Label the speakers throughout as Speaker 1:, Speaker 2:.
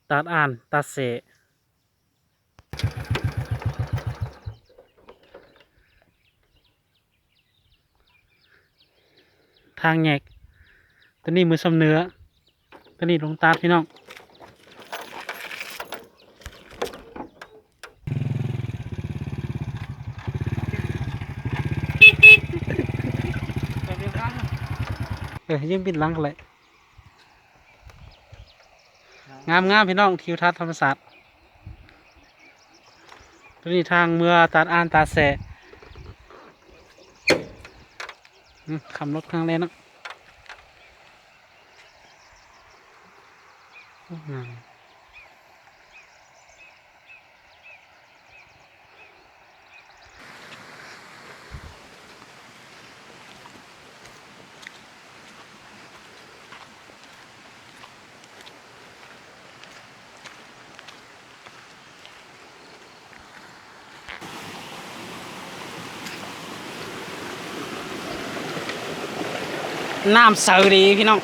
Speaker 1: ตาดอ่านตาเสทางแยกตัวนี้มือสำเนื้อตัวนี้ลงตาดพี่น้องยิ่งบินลังกันเลยงามงามพี่น้องทิวทัศน์ธรรมศาสตร์ตัวนี้ทางเมื่อตาดอ่านตาแสขับรถข้างเลยเนาะน้ำใสดีพี่น้อง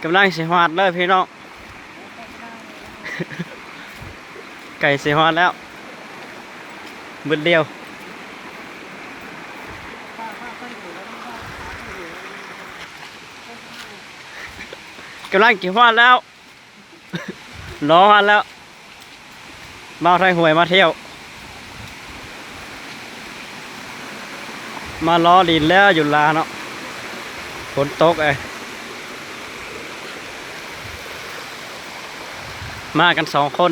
Speaker 1: กำลังเสียหอดเลยพี่น้องไก่เสียหอดแล้วบึดเดียวกำลังเก็บหอดแล้วรอหอดแล้วมาไทยหวยมาเที่ยวมาล้อดินแล้วอยู่ลาเนาะฝนตกมากัน2 คน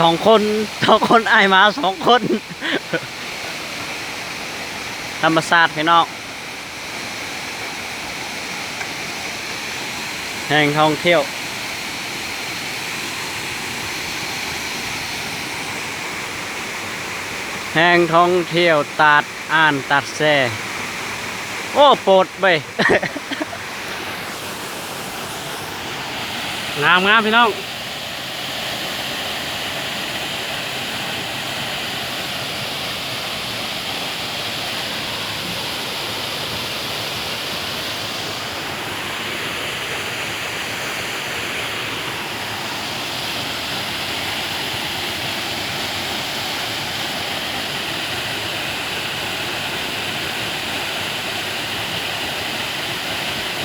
Speaker 1: 2 คน2 คนไอมา2 คนธรรมศาสตร์พี่น้องแห่งท่องเที่ยวแห่งท่องเที่ยวตาดอ่านตาดแซ่โอ้โปรดไป งามงามพี่น้อง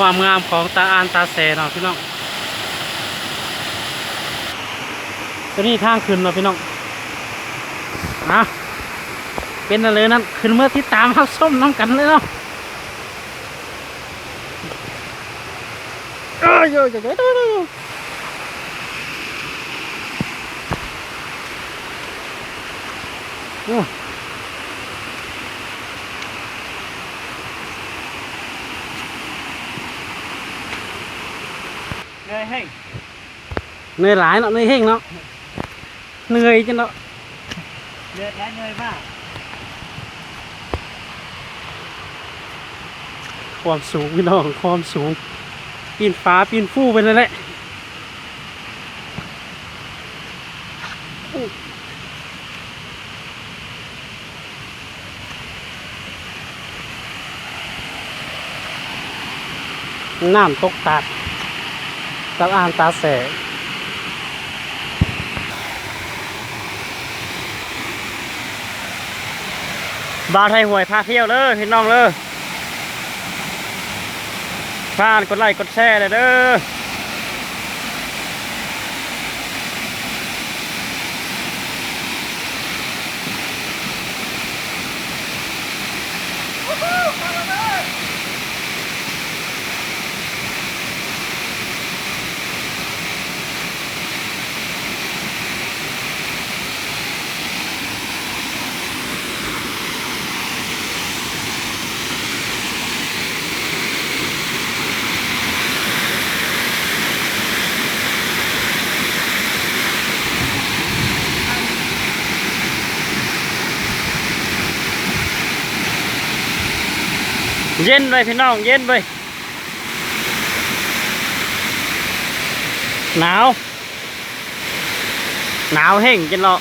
Speaker 1: ความงามของตาอ่านตาแสเนาะพี่น้องตัวนี้ทางขึ้นเนาะพี่น้องเป็นอะไรนั้นขึ้นเมื่อที่ตามหักส้มน้ำกันเลยเนาะโยเหนื่อยเฮ้งเหนื่อยหลายเนาะเหนื่อยเฮ้งเนาะเหนื่อยจังเนาะเหนื่อยแท้เหนื่อยมากความสูงพี่น้องความสูงปีนฟ้าปีนฟู่ไปเลยแหละน้ำตกตาดอ่านตาแสบ่าวไทยหวยพาเที่ยวเลยพี่น้องเลยพานกดไลค์กดแชร์เลยเด้อ เย็นไปพี่น้องเย็นไปหนาวแห้งจนเรา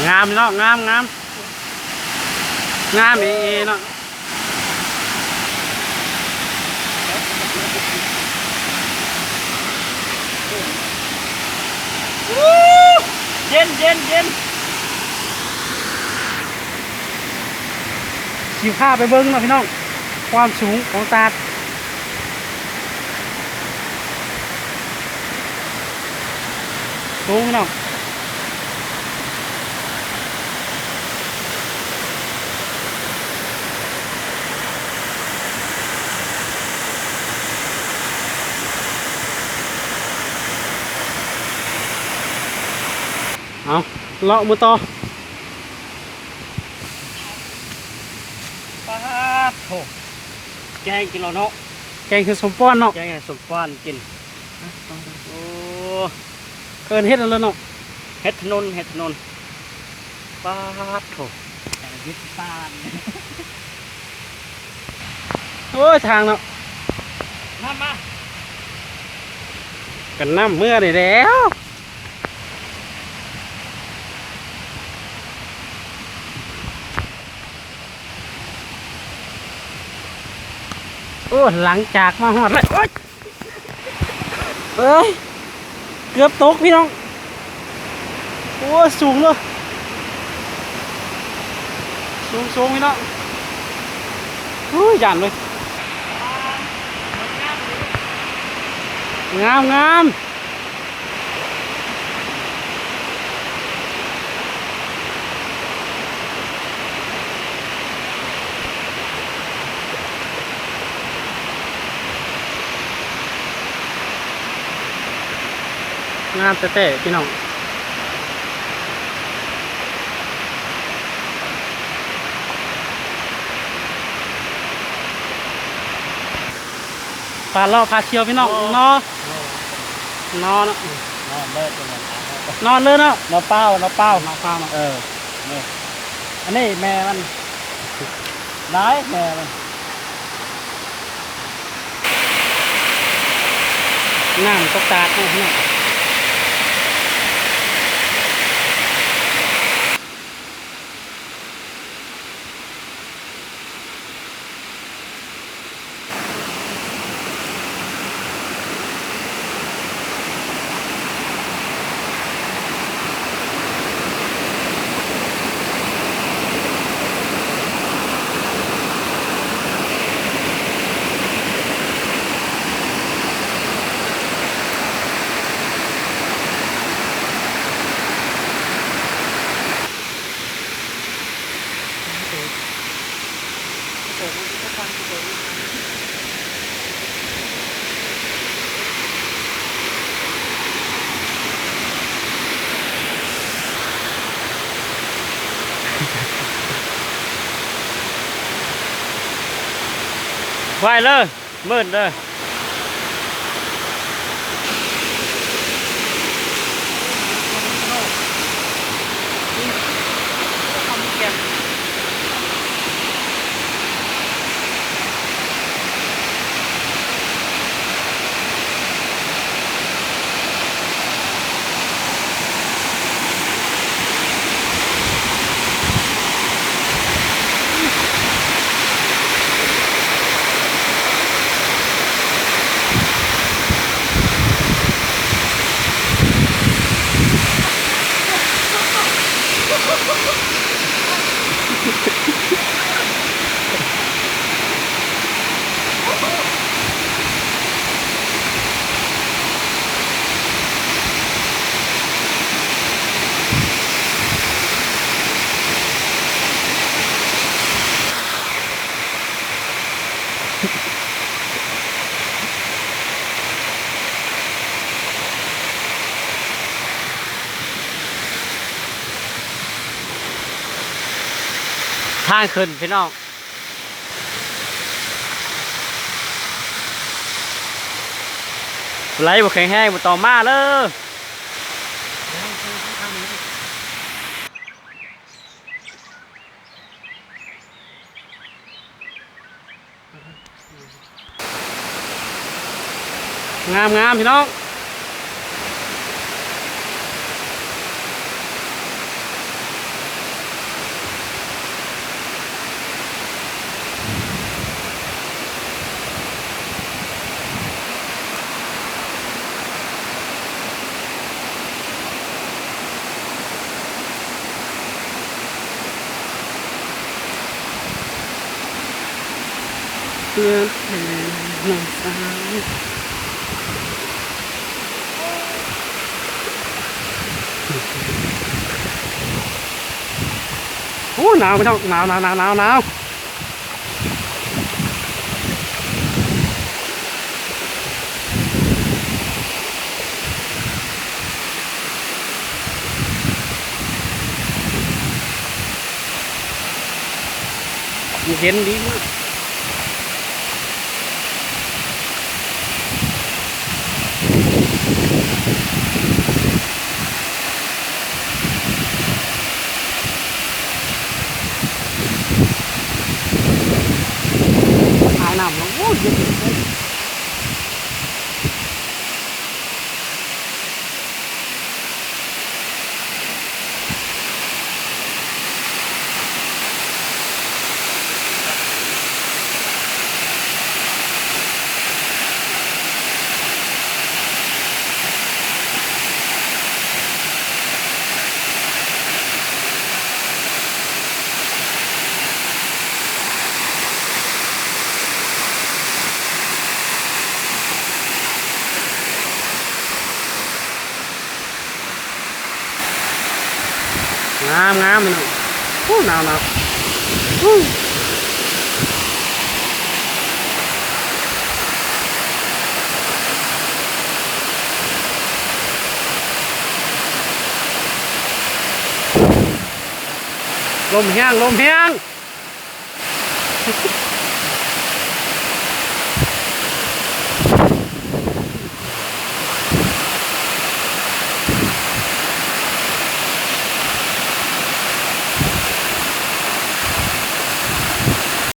Speaker 1: งามเนาะงามเอเนาะเย็นขี่ข้าไปเบิ้งเนาะพี่น้องความสูงของตาดสูงพี่น้องเอาเลาะมือต่อปาดโถแกงกินเราเนาะแกงคือสมป้อนเนาะแกงสมป้อนกินโอ้เกินเฮ็ดแล้วเนาะเฮ็ดถนนปาดโถยึดปานโอ้ยทางเนาะน้ำมากันน้ำเมื่อได้แล้วโอ้หลังจากมาหอดเลยโอ้ยเอ้ยเกือบตกพี่น้องโอ้สูงเลยสูงพี่น้องโอ้ยหยันเลยงามเตะพี่น้องปลาล่อปลาเชียวพี่น้องนอนเนาะนอนเลยเนาะนอนเป้าเนาะนี่อันนี้แม่มันได้แม่มันน้ำตกตาดพี่น้องไหวเลยมืดเลยทางขึ้นพี่น้องไหลบกแข็งแห้งบต่อมาเลย งามงามพี่น้องเพื่อนแทนน้องสาวโอ้หนาวพี่น้องหนาวหนาวหนาวหนาวหนาวเย็นดีมากหายหนาวแล้วโอ้ยเย็นเลยงามงามพี่น้องโอ้หนาวหนาวลมแห้งลมแห้ง